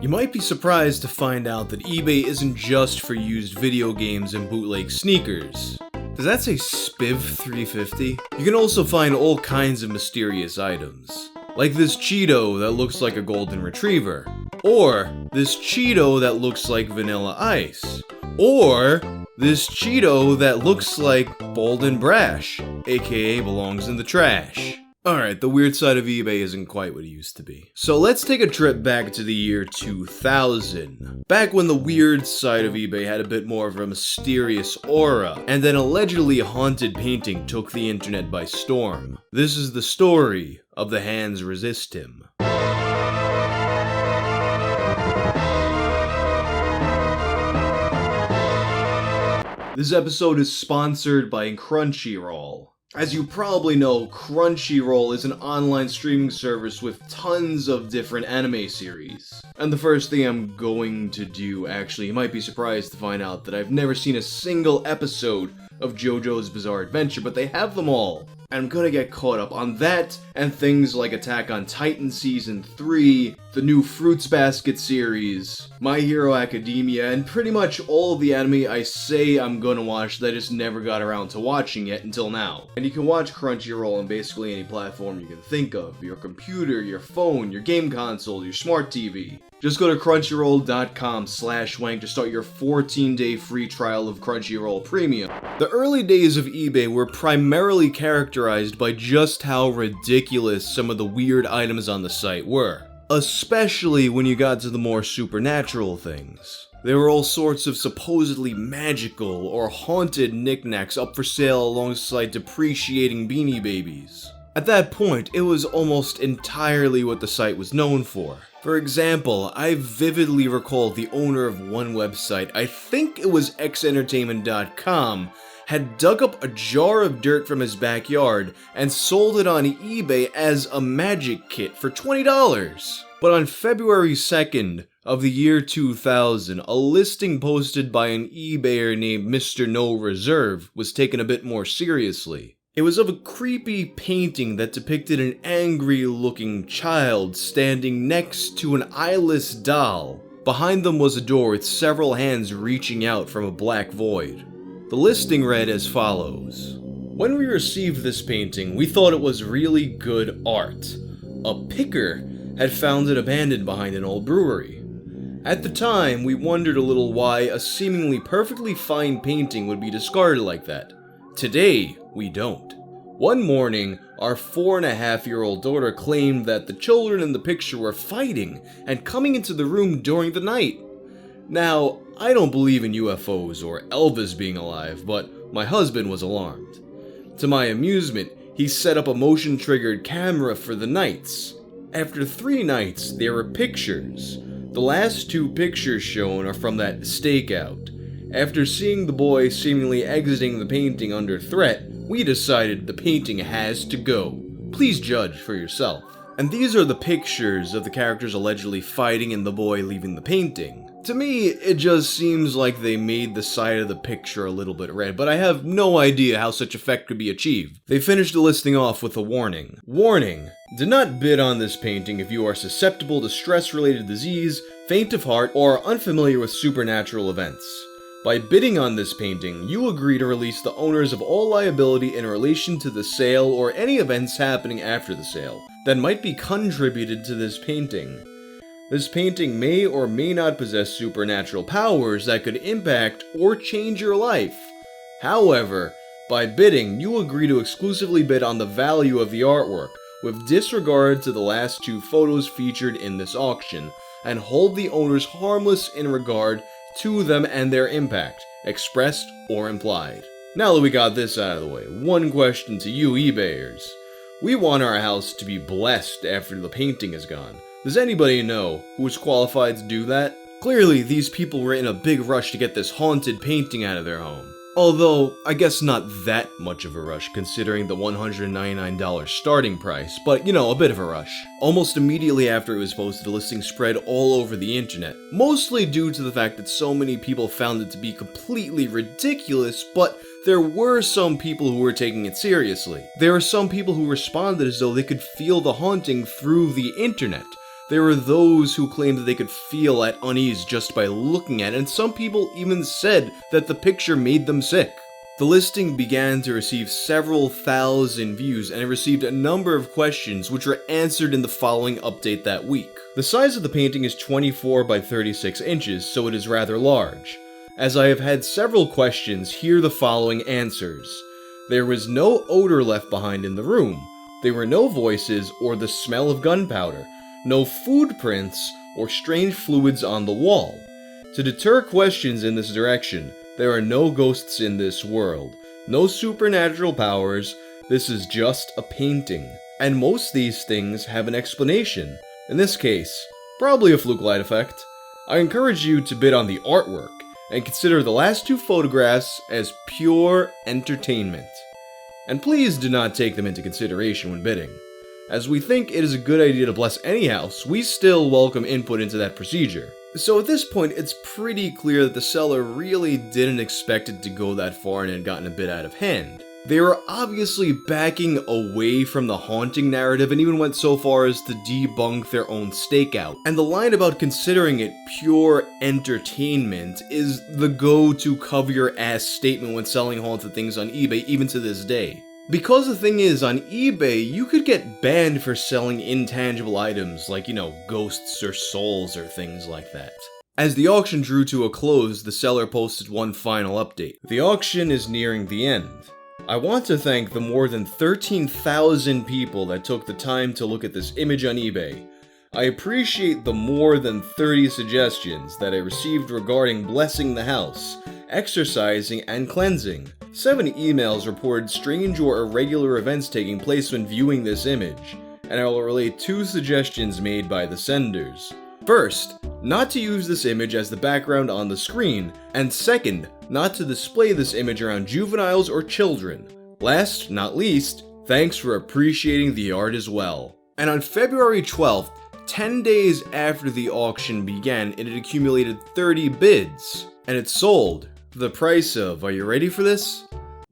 You might be surprised to find out that eBay isn't just for used video games and bootleg sneakers. Does that say Spiv 350? You can also find all kinds of mysterious items. Like this Cheeto that looks like a golden retriever. Or this Cheeto that looks like vanilla ice. Or this Cheeto that looks like Bold and Brash, aka belongs in the trash. Alright, the weird side of eBay isn't quite what it used to be. So let's take a trip back to the year 2000. Back when the weird side of eBay had a bit more of a mysterious aura, and then allegedly a haunted painting took the internet by storm. This is the story of The Hands Resist Him. This episode is sponsored by Crunchyroll. As you probably know, Crunchyroll is an online streaming service with tons of different anime series. And the first thing I'm going to do, actually, you might be surprised to find out that I've never seen a single episode of JoJo's Bizarre Adventure, but they have them all. And I'm gonna get caught up on that, and things like Attack on Titan Season 3, the new Fruits Basket series, My Hero Academia, and pretty much all of the anime I say I'm gonna watch that I just never got around to watching yet until now. And you can watch Crunchyroll on basically any platform you can think of, your computer, your phone, your game console, your smart TV. Just go to crunchyroll.com/wank to start your 14-day free trial of Crunchyroll Premium. The early days of eBay were primarily characterized by just how ridiculous some of the weird items on the site were. Especially when you got to the more supernatural things. There were all sorts of supposedly magical or haunted knickknacks up for sale alongside depreciating Beanie Babies. At that point, it was almost entirely what the site was known for. For example, I vividly recall the owner of one website, I think it was xentertainment.com, had dug up a jar of dirt from his backyard and sold it on eBay as a magic kit for $20. But on February 2nd of the year 2000, a listing posted by an eBayer named Mr. No Reserve was taken a bit more seriously. It was of a creepy painting that depicted an angry-looking child standing next to an eyeless doll. Behind them was a door with several hands reaching out from a black void. The listing read as follows. When we received this painting, we thought it was really good art. A picker had found it abandoned behind an old brewery. At the time, we wondered a little why a seemingly perfectly fine painting would be discarded like that. Today, we don't. One morning, our 4.5-year-old daughter claimed that the children in the picture were fighting and coming into the room during the night. Now, I don't believe in UFOs or Elvis being alive, but my husband was alarmed. To my amusement, he set up a motion-triggered camera for the nights. After 3 nights, there were pictures. The last 2 pictures shown are from that stakeout. After seeing the boy seemingly exiting the painting under threat, we decided the painting has to go. Please judge for yourself. And these are the pictures of the characters allegedly fighting and the boy leaving the painting. To me, it just seems like they made the side of the picture a little bit red, but I have no idea how such effect could be achieved. They finished the listing off with a warning. Warning: do not bid on this painting if you are susceptible to stress-related disease, faint of heart, or are unfamiliar with supernatural events. By bidding on this painting, you agree to release the owners of all liability in relation to the sale or any events happening after the sale that might be contributed to this painting. This painting may or may not possess supernatural powers that could impact or change your life. However, by bidding, you agree to exclusively bid on the value of the artwork, with disregard to the last 2 photos featured in this auction, and hold the owners harmless in regard to them and their impact, expressed or implied. Now that we got this out of the way, one question to you eBayers. We want our house to be blessed after the painting is gone. Does anybody know who is qualified to do that? Clearly, these people were in a big rush to get this haunted painting out of their home. Although, I guess not that much of a rush considering the $199 starting price, but you know, a bit of a rush. Almost immediately after it was posted, the listing spread all over the internet, mostly due to the fact that so many people found it to be completely ridiculous, but there were some people who were taking it seriously. There were some people who responded as though they could feel the haunting through the internet. There were those who claimed that they could feel at unease just by looking at it, and some people even said that the picture made them sick. The listing began to receive several thousand views, and it received a number of questions which were answered in the following update that week. The size of the painting is 24 by 36 inches, so it is rather large. As I have had several questions, here are the following answers. There was no odor left behind in the room. There were no voices or the smell of gunpowder, no food prints or strange fluids on the wall. To deter questions in this direction, there are no ghosts in this world, no supernatural powers, this is just a painting. And most of these things have an explanation. In this case, probably a fluke light effect. I encourage you to bid on the artwork, and consider the last two photographs as pure entertainment. And please do not take them into consideration when bidding. As we think it is a good idea to bless any house, we still welcome input into that procedure. So at this point, it's pretty clear that the seller really didn't expect it to go that far and had gotten a bit out of hand. They were obviously backing away from the haunting narrative and even went so far as to debunk their own stakeout. And the line about considering it pure entertainment is the go-to cover-your-ass statement when selling haunted things on eBay, even to this day. Because the thing is, on eBay, you could get banned for selling intangible items like, ghosts or souls or things like that. As the auction drew to a close, the seller posted one final update. The auction is nearing the end. I want to thank the more than 13,000 people that took the time to look at this image on eBay. I appreciate the more than 30 suggestions that I received regarding blessing the house, exercising, and cleansing. 7 emails reported strange or irregular events taking place when viewing this image, and I will relay 2 suggestions made by the senders. First, not to use this image as the background on the screen, and second, not to display this image around juveniles or children. Last, not least, thanks for appreciating the art as well. And on February 12th, 10 days after the auction began, it had accumulated 30 bids, and it sold. The price of, are you ready for this?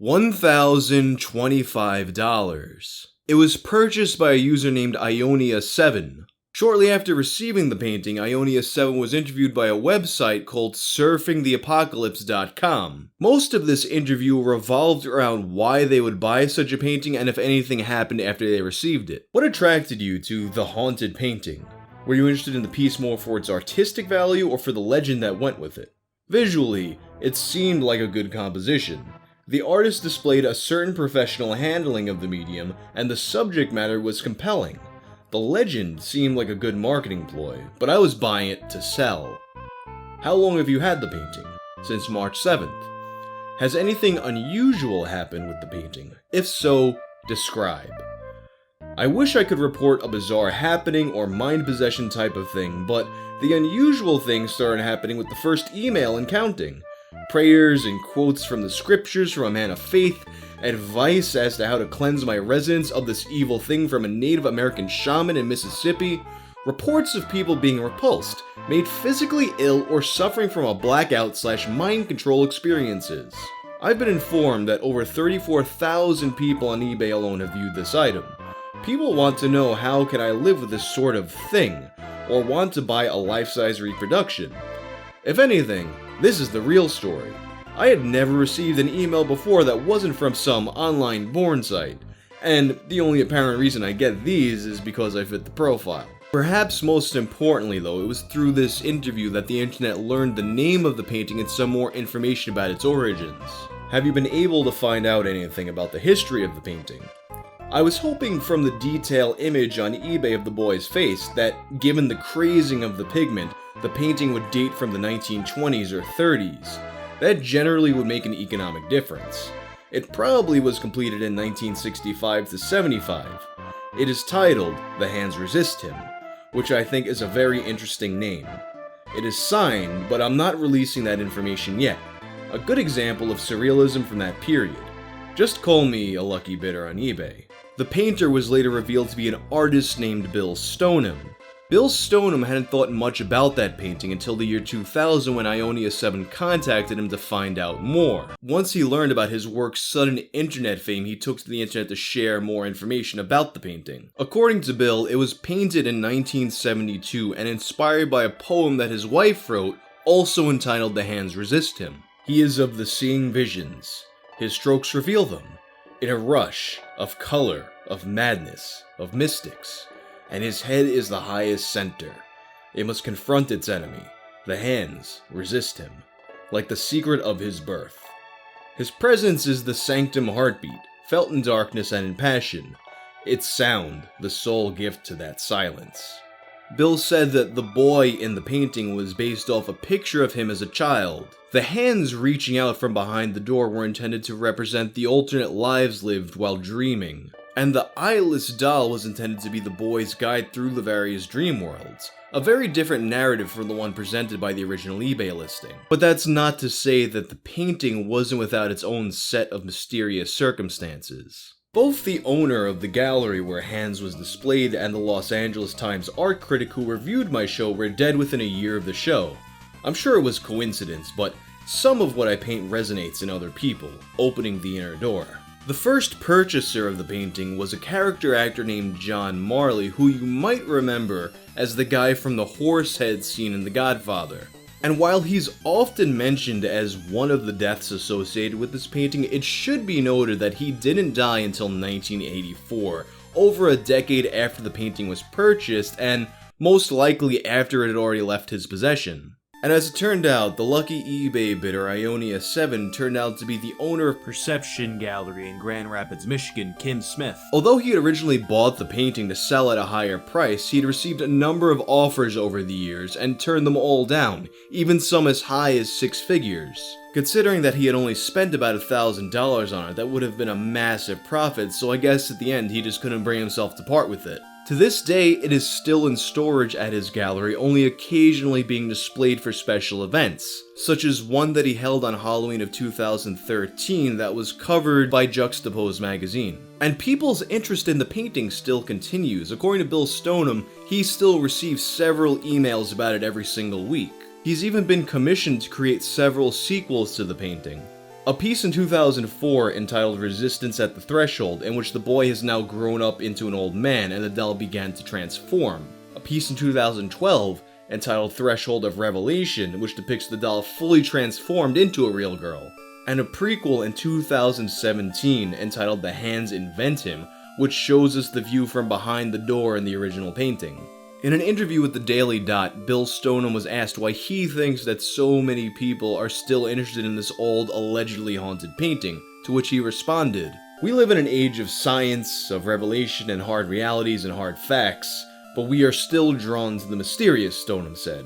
$1,025. It was purchased by a user named Ionia7. Shortly after receiving the painting, Ionia7 was interviewed by a website called surfingtheapocalypse.com. Most of this interview revolved around why they would buy such a painting and if anything happened after they received it. What attracted you to the haunted painting? Were you interested in the piece more for its artistic value or for the legend that went with it? Visually, it seemed like a good composition. The artist displayed a certain professional handling of the medium, and the subject matter was compelling. The legend seemed like a good marketing ploy, but I was buying it to sell. How long have you had the painting? Since March 7th. Has anything unusual happened with the painting? If so, describe. I wish I could report a bizarre happening or mind possession type of thing, but the unusual things started happening with the first email and counting. Prayers and quotes from the scriptures from a man of faith, advice as to how to cleanse my residence of this evil thing from a Native American shaman in Mississippi, reports of people being repulsed, made physically ill, or suffering from a blackout/mind control experiences. I've been informed that over 34,000 people on eBay alone have viewed this item. People want to know how can I live with this sort of thing, or want to buy a life-size reproduction. If anything, this is the real story. I had never received an email before that wasn't from some online porn site, and the only apparent reason I get these is because I fit the profile. Perhaps most importantly though, it was through this interview that the internet learned the name of the painting and some more information about its origins. Have you been able to find out anything about the history of the painting? I was hoping from the detail image on eBay of the boy's face that, given the crazing of the pigment, the painting would date from the 1920s or 30s. That generally would make an economic difference. It probably was completed in 1965 to 75. It is titled The Hands Resist Him, which I think is a very interesting name. It is signed, but I'm not releasing that information yet. A good example of surrealism from that period. Just call me a lucky bidder on eBay. The painter was later revealed to be an artist named Bill Stoneham. Bill Stoneham hadn't thought much about that painting until the year 2000 when Ionia7 contacted him to find out more. Once he learned about his work's sudden internet fame, he took to the internet to share more information about the painting. According to Bill, it was painted in 1972 and inspired by a poem that his wife wrote, also entitled The Hands Resist Him. He is of the seeing visions. His strokes reveal them. In a rush of color, of madness, of mystics. And his head is the highest center. It must confront its enemy. The hands resist him, like the secret of his birth. His presence is the sanctum heartbeat, felt in darkness and in passion. Its sound, the sole gift to that silence. Bill said that the boy in the painting was based off a picture of him as a child. The hands reaching out from behind the door were intended to represent the alternate lives lived while dreaming. And the eyeless doll was intended to be the boy's guide through the various dream worlds. A very different narrative from the one presented by the original eBay listing. But that's not to say that the painting wasn't without its own set of mysterious circumstances. Both the owner of the gallery where Hands was displayed and the Los Angeles Times art critic who reviewed my show were dead within a year of the show. I'm sure it was coincidence, but some of what I paint resonates in other people, opening the inner door. The first purchaser of the painting was a character actor named John Marley, who you might remember as the guy from the horse head scene in The Godfather. And while he's often mentioned as one of the deaths associated with this painting, it should be noted that he didn't die until 1984, over a decade after the painting was purchased, and most likely after it had already left his possession. And as it turned out, the lucky eBay bidder Ionia7 turned out to be the owner of Perception Gallery in Grand Rapids, Michigan, Kim Smith. Although he had originally bought the painting to sell at a higher price, he had received a number of offers over the years and turned them all down, even some as high as 6 figures. Considering that he had only spent about $1,000 on it, that would have been a massive profit, so I guess at the end he just couldn't bring himself to part with it. To this day, it is still in storage at his gallery, only occasionally being displayed for special events, such as one that he held on Halloween of 2013 that was covered by Juxtapose magazine. And people's interest in the painting still continues. According to Bill Stoneham, he still receives several emails about it every single week. He's even been commissioned to create several sequels to the painting. A piece in 2004 entitled Resistance at the Threshold, in which the boy has now grown up into an old man and the doll began to transform. A piece in 2012 entitled Threshold of Revelation, which depicts the doll fully transformed into a real girl. And a prequel in 2017 entitled The Hands Invent Him, which shows us the view from behind the door in the original painting. In an interview with the Daily Dot, Bill Stoneham was asked why he thinks that so many people are still interested in this old, allegedly haunted painting, to which he responded, "We live in an age of science, of revelation and hard realities and hard facts, but we are still drawn to the mysterious," Stoneham said.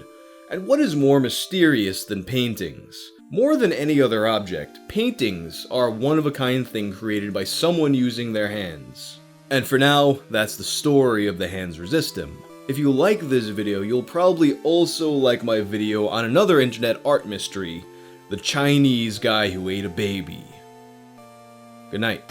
And what is more mysterious than paintings? More than any other object, paintings are a one-of-a-kind thing created by someone using their hands. And for now, that's the story of The Hands Resist Him. If you like this video, you'll probably also like my video on another internet art mystery, the Chinese guy who ate a baby. Good night.